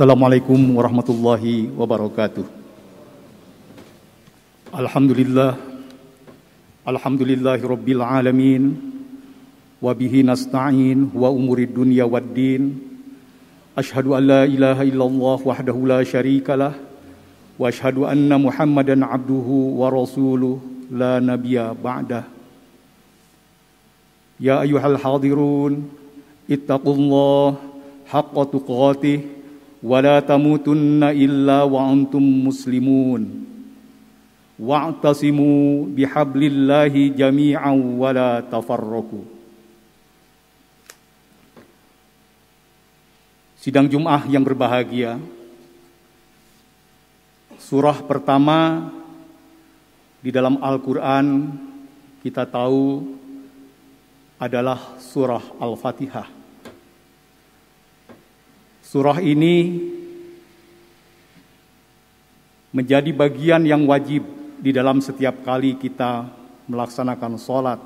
Assalamualaikum warahmatullahi wabarakatuh. Alhamdulillahi rabbil alamin. Wabihi nasta'in wa umurid dunya waddin. Ashhadu an la ilaha illallah wahdahu la syarikalah. Wa ashhadu anna Muhammadan abduhu wa rasuluh la nabiyya ba'dah. Ya ayyuhal hadirun, ittaqullah haqqa tuqatih wa la tamutunna illa wa antum muslimun. Wa'tasimu bihablillahi jami'an wa la tafarraqu. Sidang Jum'ah yang berbahagia, surah pertama di dalam Al-Quran kita tahu adalah surah Al-Fatihah. Surah ini menjadi bagian yang wajib di dalam setiap kali kita melaksanakan sholat.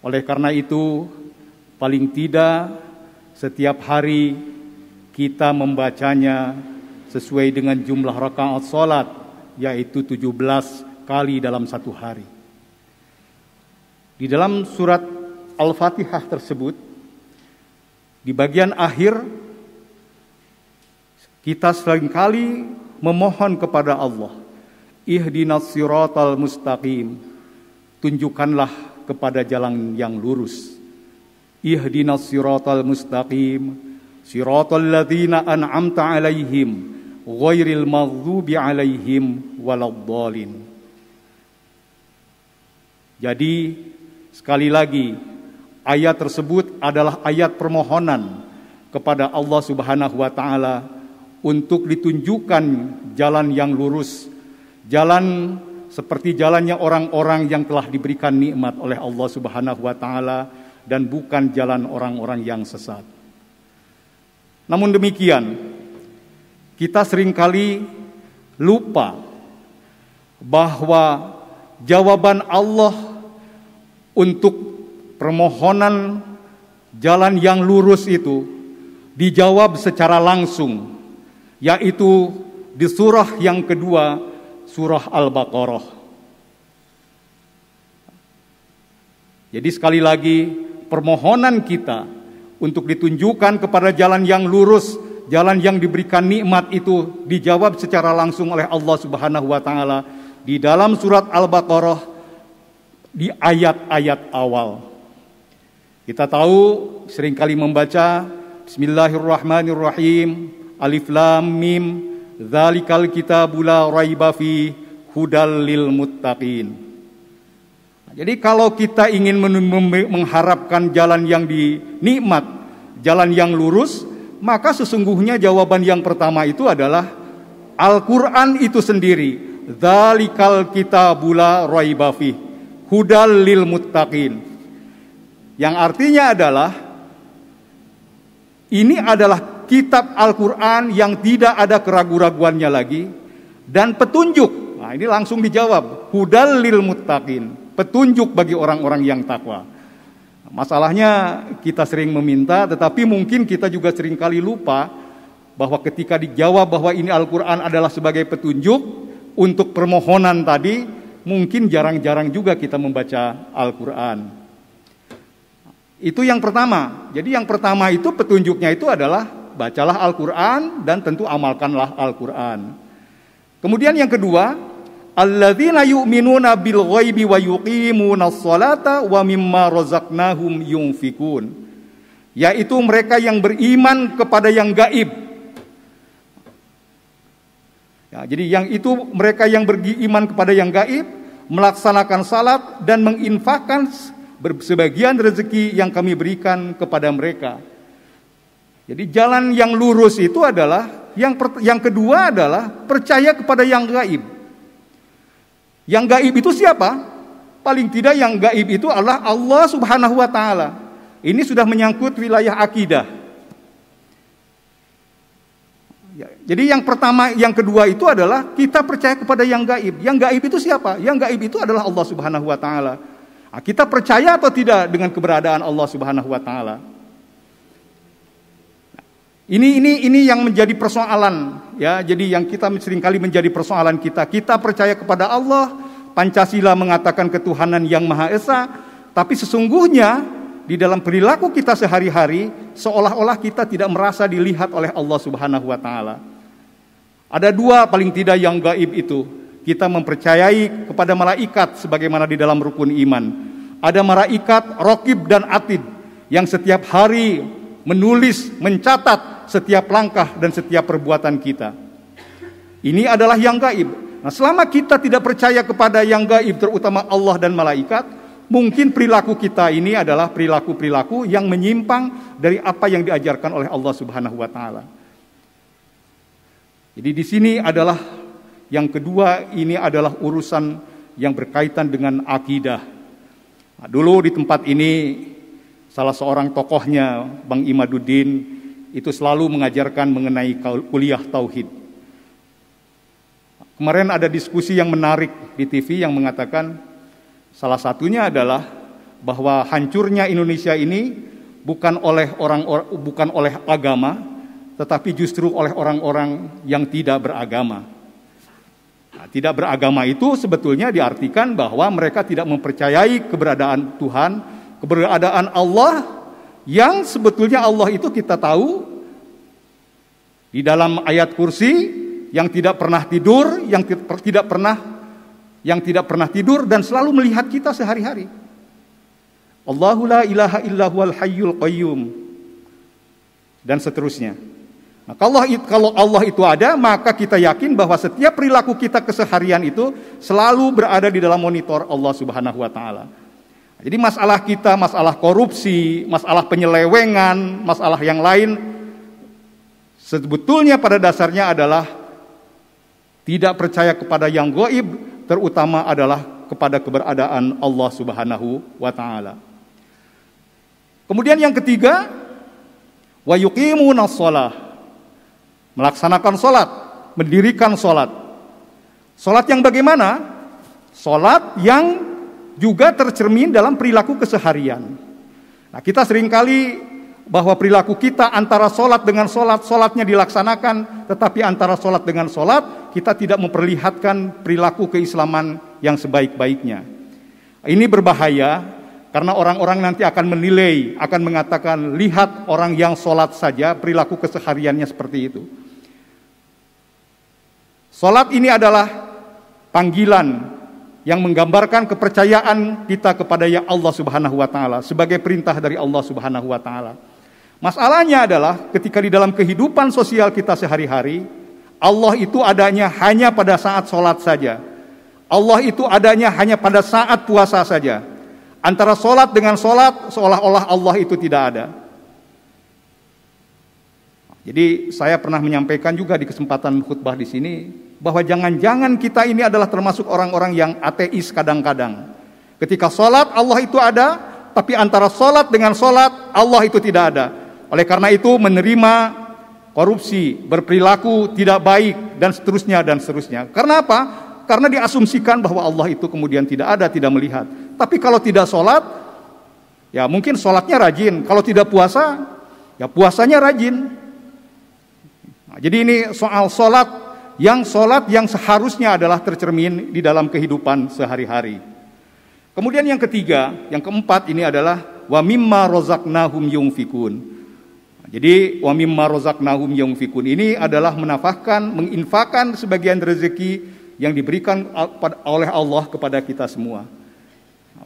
Oleh karena itu, paling tidak setiap hari kita membacanya sesuai dengan jumlah rakaat sholat, yaitu 17 kali dalam satu hari. Di dalam surat Al-Fatihah tersebut, di bagian akhir, kita seringkali memohon kepada Allah, ihdinas siratal mustaqim, tunjukkanlah kepada jalan yang lurus. Ihdinas siratal mustaqim, siratal ladzina an'amta alaihim, ghairil maghdubi alaihim waladdallin. Jadi sekali lagi, ayat tersebut adalah ayat permohonan kepada Allah Subhanahu wa taala untuk ditunjukkan jalan yang lurus, jalan seperti jalannya orang-orang yang telah diberikan nikmat oleh Allah Subhanahu wa taala dan bukan jalan orang-orang yang sesat. Namun demikian, kita seringkali lupa bahwa jawaban Allah untuk permohonan jalan yang lurus itu dijawab secara langsung, yaitu di surah yang kedua, surah Al-Baqarah. Jadi sekali lagi, permohonan kita untuk ditunjukkan kepada jalan yang lurus, jalan yang diberikan nikmat itu dijawab secara langsung oleh Allah Subhanahu wa taala di dalam surat Al-Baqarah di ayat-ayat awal. Kita tahu seringkali membaca Bismillahirrahmanirrahim, Alif Lam Mim, Dzalikal kitabu la raiba fi hudal lil muttaqin. Jadi kalau kita ingin mengharapkan jalan yang dinikmat, jalan yang lurus, maka sesungguhnya jawaban yang pertama itu adalah Al-Quran itu sendiri. Dzalikal kitabu la raiba fi hudal lil muttaqin. Yang artinya adalah ini adalah kitab Al-Quran yang tidak ada keraguan-raguannya lagi dan petunjuk. Nah, ini langsung dijawab, hudal lil muttaqin, petunjuk bagi orang-orang yang takwa. Masalahnya kita sering meminta, tetapi mungkin kita juga seringkali lupa bahwa ketika dijawab bahwa ini Al-Quran adalah sebagai petunjuk untuk permohonan tadi, mungkin jarang-jarang juga kita membaca Al-Quran. Itu yang pertama. Jadi yang pertama itu petunjuknya itu adalah bacalah Al-Quran dan tentu amalkanlah Al-Quran. Kemudian yang kedua, alladzina yu'minuna bil ghaibi wa yuqimunas sholata wa mimma razaqnahum yunfikun. Yaitu mereka yang beriman kepada yang gaib. Ya, jadi yang itu mereka yang beriman kepada yang gaib, melaksanakan salat dan menginfakkan sebagian rezeki yang kami berikan kepada mereka. Jadi jalan yang lurus itu adalah yang kedua adalah percaya kepada yang gaib. Yang gaib itu siapa? Paling tidak yang gaib itu adalah Allah Subhanahu wa taala. Ini sudah menyangkut wilayah akidah. Jadi yang pertama, yang kedua itu adalah kita percaya kepada yang gaib. Yang gaib itu siapa? Yang gaib itu adalah Allah Subhanahu wa taala. Nah, kita percaya atau tidak dengan keberadaan Allah Subhanahu wa taala? Ini yang menjadi persoalan, ya. Jadi yang kita seringkali menjadi persoalan kita. Kita percaya kepada Allah, Pancasila mengatakan ketuhanan yang Maha Esa, tapi sesungguhnya di dalam perilaku kita sehari-hari seolah-olah kita tidak merasa dilihat oleh Allah Subhanahu wa taala. Ada dua paling tidak yang gaib itu. Kita mempercayai kepada malaikat sebagaimana di dalam rukun iman. Ada malaikat Raqib dan Atid yang setiap hari menulis, mencatat setiap langkah dan setiap perbuatan kita. Ini adalah yang gaib. Nah, selama kita tidak percaya kepada yang gaib, terutama Allah dan malaikat, mungkin perilaku kita ini adalah perilaku-perilaku yang menyimpang dari apa yang diajarkan oleh Allah Subhanahu wa taala. Jadi di sini adalah yang kedua, ini adalah urusan yang berkaitan dengan akidah. Nah, dulu di tempat ini salah seorang tokohnya, Bang Imaduddin, itu selalu mengajarkan mengenai kuliah tauhid. Kemarin ada diskusi yang menarik di TV yang mengatakan salah satunya adalah bahwa hancurnya Indonesia ini bukan oleh agama, tetapi justru oleh orang-orang yang tidak beragama. Nah, tidak beragama itu sebetulnya diartikan bahwa mereka tidak mempercayai keberadaan Tuhan, keberadaan Allah, yang sebetulnya Allah itu kita tahu di dalam ayat kursi, yang tidak pernah tidur, yang tidak pernah tidur dan selalu melihat kita sehari-hari. Allahu la ilaha illa huwal hayyul qayyum, dan seterusnya. Nah, kalau Allah itu ada, maka kita yakin bahwa setiap perilaku kita keseharian itu selalu berada di dalam monitor Allah Subhanahu wa taala. Jadi masalah kita, masalah korupsi, masalah penyelewengan, masalah yang lain, sebetulnya pada dasarnya adalah tidak percaya kepada yang gaib, terutama adalah kepada keberadaan Allah Subhanahu wa taala. Kemudian yang ketiga, wa yuqimunas shalah, melaksanakan salat, mendirikan salat. Salat yang bagaimana? Salat yang juga tercermin dalam perilaku keseharian. Nah, kita seringkali bahwa perilaku kita antara solat dengan solat, solatnya dilaksanakan, tetapi antara solat dengan solat, kita tidak memperlihatkan perilaku keislaman yang sebaik-baiknya. Ini berbahaya, karena orang-orang nanti akan menilai, akan mengatakan, lihat orang yang solat saja, perilaku kesehariannya seperti itu. Solat ini adalah panggilan yang menggambarkan kepercayaan kita kepada ya Allah Subhanahu wa taala sebagai perintah dari Allah Subhanahu wa taala. Masalahnya adalah ketika di dalam kehidupan sosial kita sehari-hari, Allah itu adanya hanya pada saat sholat saja. Allah itu adanya hanya pada saat puasa saja. Antara sholat dengan sholat seolah-olah Allah itu tidak ada. Jadi saya pernah menyampaikan juga di kesempatan khutbah di sini, bahwa jangan-jangan kita ini adalah termasuk orang-orang yang ateis kadang-kadang. Ketika sholat Allah itu ada, tapi antara sholat dengan sholat Allah itu tidak ada. Oleh karena itu menerima korupsi, berperilaku tidak baik, dan seterusnya dan seterusnya. Karena apa? Karena diasumsikan bahwa Allah itu kemudian tidak ada, tidak melihat. Tapi kalau tidak sholat, ya mungkin sholatnya rajin. Kalau tidak puasa, ya puasanya rajin. Nah, jadi ini soal sholat yang seharusnya adalah tercermin di dalam kehidupan sehari-hari. Kemudian yang ketiga, yang keempat ini adalah wa mimma razaqnahum yunfikun. Jadi wa mimma razaqnahum yunfikun ini adalah menginfakkan sebagian rezeki yang diberikan oleh Allah kepada kita semua.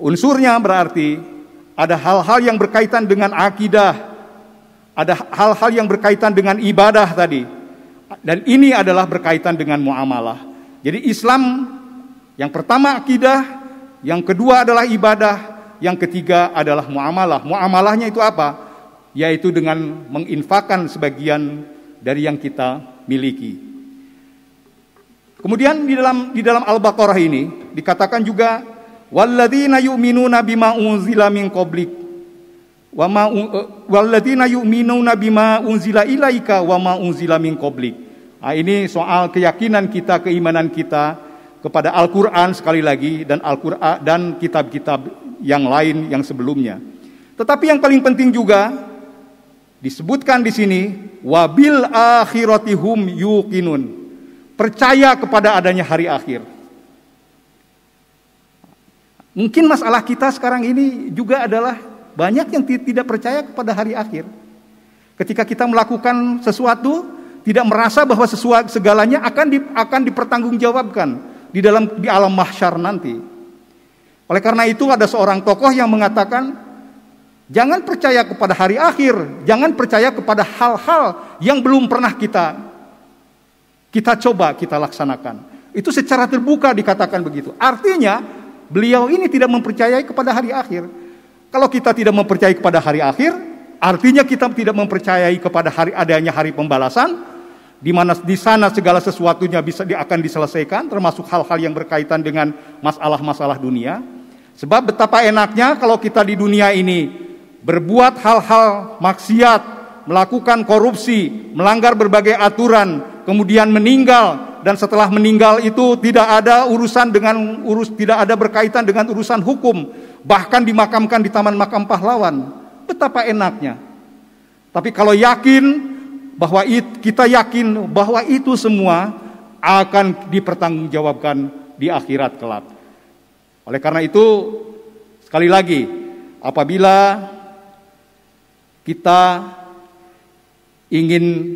Unsurnya berarti ada hal-hal yang berkaitan dengan akidah, ada hal-hal yang berkaitan dengan ibadah tadi. Dan ini adalah berkaitan dengan muamalah. Jadi Islam yang pertama akidah, yang kedua adalah ibadah, yang ketiga adalah muamalah. Muamalahnya itu apa? Yaitu dengan menginfakkan sebagian dari yang kita miliki. Kemudian di dalam Al-Baqarah ini dikatakan juga walladzina yu'minuna bima unzila min qablik walladzina yu'minuna bima unzila ilaika wa ma unzila min qablik. Nah, ini soal keyakinan kita, keimanan kita kepada Al-Qur'an sekali lagi, dan Al-Qur'an dan kitab-kitab yang lain yang sebelumnya. Tetapi yang paling penting juga Disebutkan di sini wabil akhiratihum yuqinun. Percaya kepada adanya hari akhir. Mungkin masalah kita sekarang ini juga adalah banyak yang tidak percaya kepada hari akhir. Ketika kita melakukan sesuatu, tidak merasa bahwa segalanya akan dipertanggungjawabkan di alam mahsyar nanti. Oleh karena itu ada seorang tokoh yang mengatakan, jangan percaya kepada hari akhir, jangan percaya kepada hal-hal yang belum pernah kita coba kita laksanakan. Itu secara terbuka dikatakan begitu. Artinya beliau ini tidak mempercayai kepada hari akhir. Kalau kita tidak mempercayai kepada hari akhir, artinya kita tidak mempercayai kepada adanya hari pembalasan, di mana di sana segala sesuatunya akan diselesaikan, termasuk hal-hal yang berkaitan dengan masalah-masalah dunia. Sebab betapa enaknya kalau kita di dunia ini berbuat hal-hal maksiat, melakukan korupsi, melanggar berbagai aturan, kemudian meninggal, dan setelah meninggal itu tidak ada tidak ada berkaitan dengan urusan hukum, bahkan dimakamkan di Taman Makam Pahlawan. Betapa enaknya. Tapi kalau kita yakin bahwa itu semua akan dipertanggungjawabkan di akhirat kelak. Oleh karena itu, sekali lagi, apabila kita ingin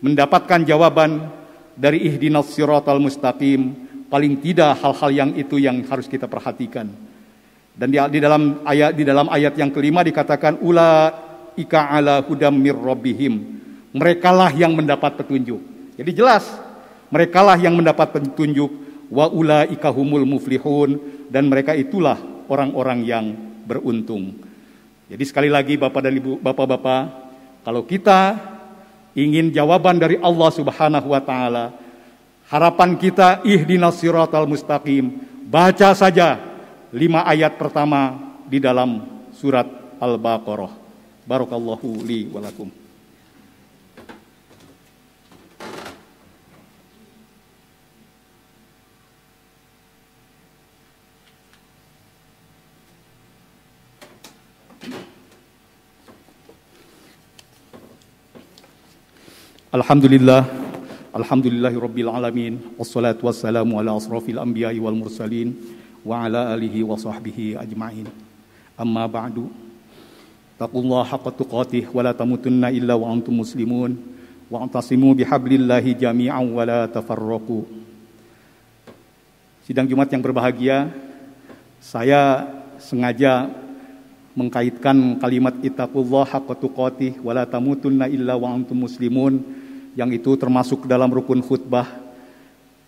mendapatkan jawaban dari ihdinas siratal mustaqim, paling tidak hal-hal yang itu yang harus kita perhatikan. Dan di dalam ayat yang kelima dikatakan ulaika ala hudam mir rabbihim. Merekalah yang mendapat petunjuk. Jadi jelas, merekalah yang mendapat petunjuk, wa ulaika humul muflihun, dan mereka itulah orang-orang yang beruntung. Jadi sekali lagi Bapak dan Ibu, Bapak-bapak, kalau kita ingin jawaban dari Allah Subhanahu wa taala, harapan kita ihdinas siratal mustaqim. Baca saja 5 ayat pertama di dalam surat Al-Baqarah. Barakallahu li wa lakum. Alhamdulillahi rabbil alamin, wassalatu wassalamu ala asrafil anbiya'i wal mursalin wa ala alihi wa sahbihi ajma'in. Amma ba'du, taqullaha haqqa tuqatih wa la tamutunna illa wa antum muslimun wa antasimu bihablillahi jami'an wa la tafarraqu. Sidang Jumat yang berbahagia, saya sengaja mengkaitkan kalimat ittaqullaha haqqa tuqatih wa la tamutunna illa wa antum muslimun, yang itu termasuk dalam rukun khutbah.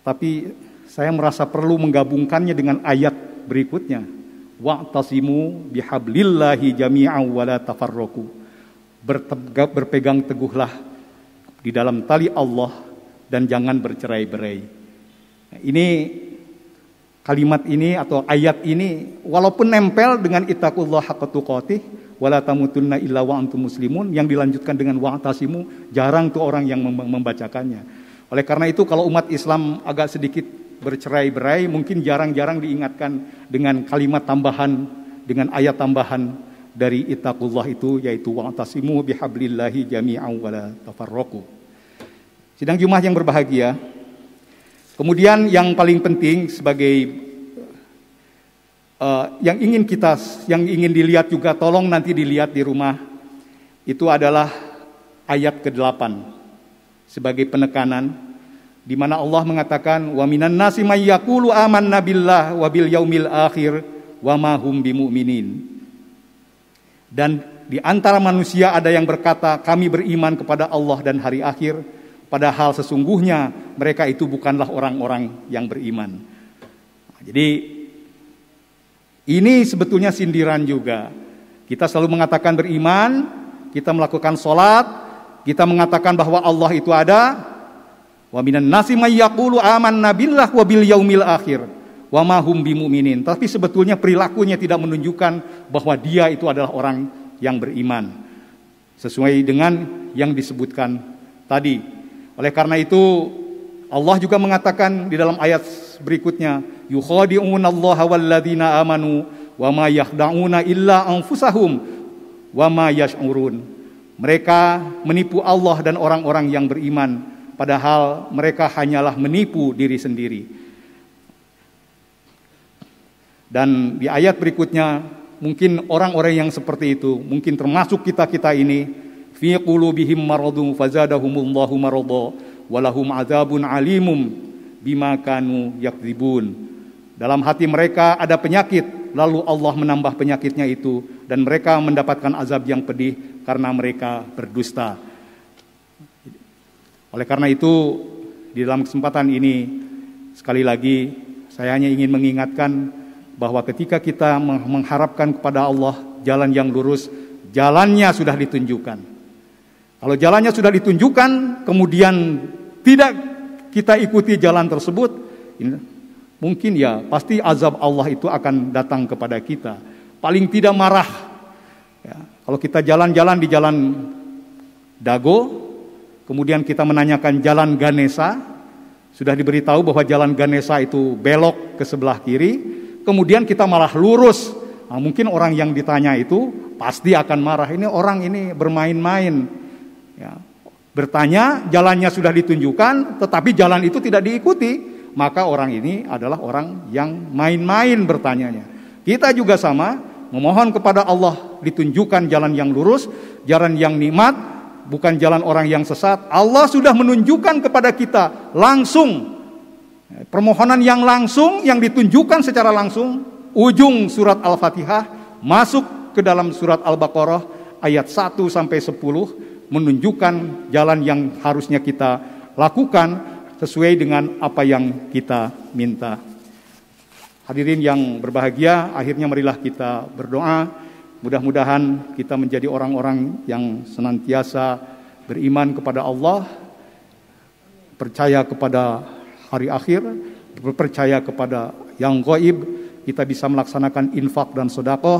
Tapi saya merasa perlu menggabungkannya dengan ayat berikutnya. Wa'tasimu bihablillahi jami'an wa la tafarraqu. Berpegang teguhlah di dalam tali Allah dan jangan bercerai-berai. Ini kalimat ini atau ayat ini walaupun nempel dengan ittaqullaha haqqa tuqatih wala tamutunna illa wa antum muslimun, yang dilanjutkan dengan wa'tasimu, jarang tuh orang yang membacakannya. Oleh karena itu kalau umat Islam agak sedikit bercerai-berai, mungkin jarang-jarang diingatkan dengan kalimat tambahan, dengan ayat tambahan dari ittaqullah itu, yaitu wa'tasimu bihablillahi jami'an wa la tafarraqu. Sidang Jumat yang berbahagia, kemudian yang paling penting sebagai yang ingin dilihat juga, tolong nanti dilihat di rumah, itu adalah ayat ke-8 sebagai penekanan, di mana Allah mengatakan wa minan nasi may yaqulu amanna billah wa bil yaumil akhir wa ma hum bimumin. Dan di antara manusia ada yang berkata kami beriman kepada Allah dan hari akhir, padahal sesungguhnya mereka itu bukanlah orang-orang yang beriman. Jadi ini sebetulnya sindiran juga. Kita selalu mengatakan beriman, kita melakukan sholat, kita mengatakan bahwa Allah itu ada. Wa minan nasi may yaqulu amanna billah wa bil yaumil akhir wa ma hum bimumin. Tapi sebetulnya perilakunya tidak menunjukkan bahwa dia itu adalah orang yang beriman, sesuai dengan yang disebutkan tadi. Oleh karena itu Allah juga mengatakan di dalam ayat berikutnya, yukhadi'unallaha walladzina amanu wa ma yakhda'una illa anfusahum wa ma yash'urun. Mereka menipu Allah dan orang-orang yang beriman, padahal mereka hanyalah menipu diri sendiri. Dan di ayat berikutnya, mungkin orang-orang yang seperti itu, mungkin termasuk kita-kita ini, fi qulubihim maradun fazadahumullahu marada walahum adzabun alimum bima kanu yakdzibun. Dalam hati mereka ada penyakit, lalu Allah menambah penyakitnya itu, dan mereka mendapatkan azab yang pedih karena mereka berdusta. Oleh karena itu, di dalam kesempatan ini, sekali lagi, saya hanya ingin mengingatkan bahwa ketika kita mengharapkan kepada Allah jalan yang lurus, jalannya sudah ditunjukkan. Kalau jalannya sudah ditunjukkan, kemudian tidak kita ikuti jalan tersebut, mungkin ya pasti azab Allah itu akan datang kepada kita. Paling tidak marah. Ya, kalau kita jalan-jalan di jalan Dago, kemudian kita menanyakan jalan Ganesa, sudah diberitahu bahwa jalan Ganesa itu belok ke sebelah kiri, kemudian kita malah lurus. Nah, mungkin orang yang ditanya itu pasti akan marah. Ini orang ini bermain-main. Ya, bertanya, jalannya sudah ditunjukkan, tetapi jalan itu tidak diikuti. Maka orang ini adalah orang yang main-main bertanyanya. Kita juga sama, memohon kepada Allah ditunjukkan jalan yang lurus, jalan yang nikmat, bukan jalan orang yang sesat. Allah sudah menunjukkan kepada kita langsung. Permohonan yang langsung, yang ditunjukkan secara langsung, ujung surat Al-Fatihah, masuk ke dalam surat Al-Baqarah, ayat 1 sampai 10, menunjukkan jalan yang harusnya kita lakukan, sesuai dengan apa yang kita minta. Hadirin yang berbahagia, akhirnya marilah kita berdoa. Mudah-mudahan kita menjadi orang-orang yang senantiasa beriman kepada Allah, percaya kepada hari akhir, percaya kepada yang gaib, kita bisa melaksanakan infak dan sedekah,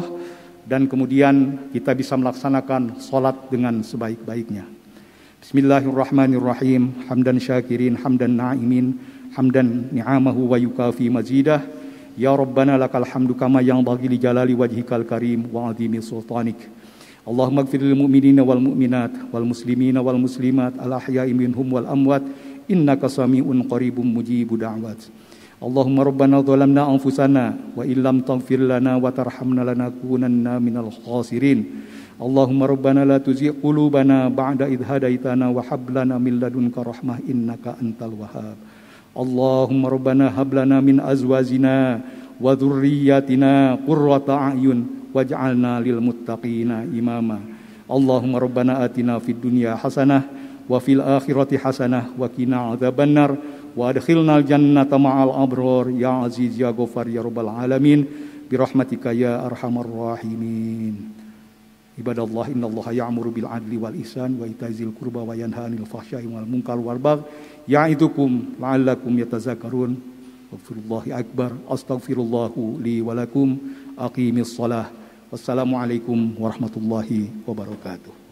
dan kemudian kita bisa melaksanakan salat dengan sebaik-baiknya. Bismillahirrahmanirrahim. Hamdan syakirin, hamdan na'imin, hamdan ni'amahu wa yukafi mazidah. Ya Rabbana lakal hamdu kama yanbaghi li jalali wajhikal karim wa 'azimi sultanik. Allahumma ighfir lil mu'minina wal mu'minat wal muslimina wal muslimat al ahya'i minhum wal amwat innaka sami'un qaribun mujibud da'wat. Allahumma rabbana zalamna anfusana wa illam taghfir lana wa tarhamna lanakunanna minal khasirin. Allahumma rabbana la tuzigh qulubana ba'da idh hadaitana wa hab lana min ladunka rahmah innaka antal wahhab. Allahumma rabbana hab lana min azwajina wa dhurriyyatina qurrata a'yun waj'alna lil muttaqina imama. Allahumma rabbana atina fid dunya hasanah wa fil akhirati hasanah wa qina adzabannar wa adkhilnal jannata ma'al abrar ya aziz ya ghafar ya rabbal alamin bi rahmatika ya arhamar rahimin. Ibadallah, innallaha ya'muru bil adli wal ihsan wa ita'i dzil qurba wa yanha 'anil fahsya'i wal munkar wal baghi ya'idukum la'allakum yatazakkarun. Waghfirullahi akbar. Astaghfirullahu li wa lakum. Aqimis shalah. Wassalamu alaikum warahmatullahi wabarakatuh.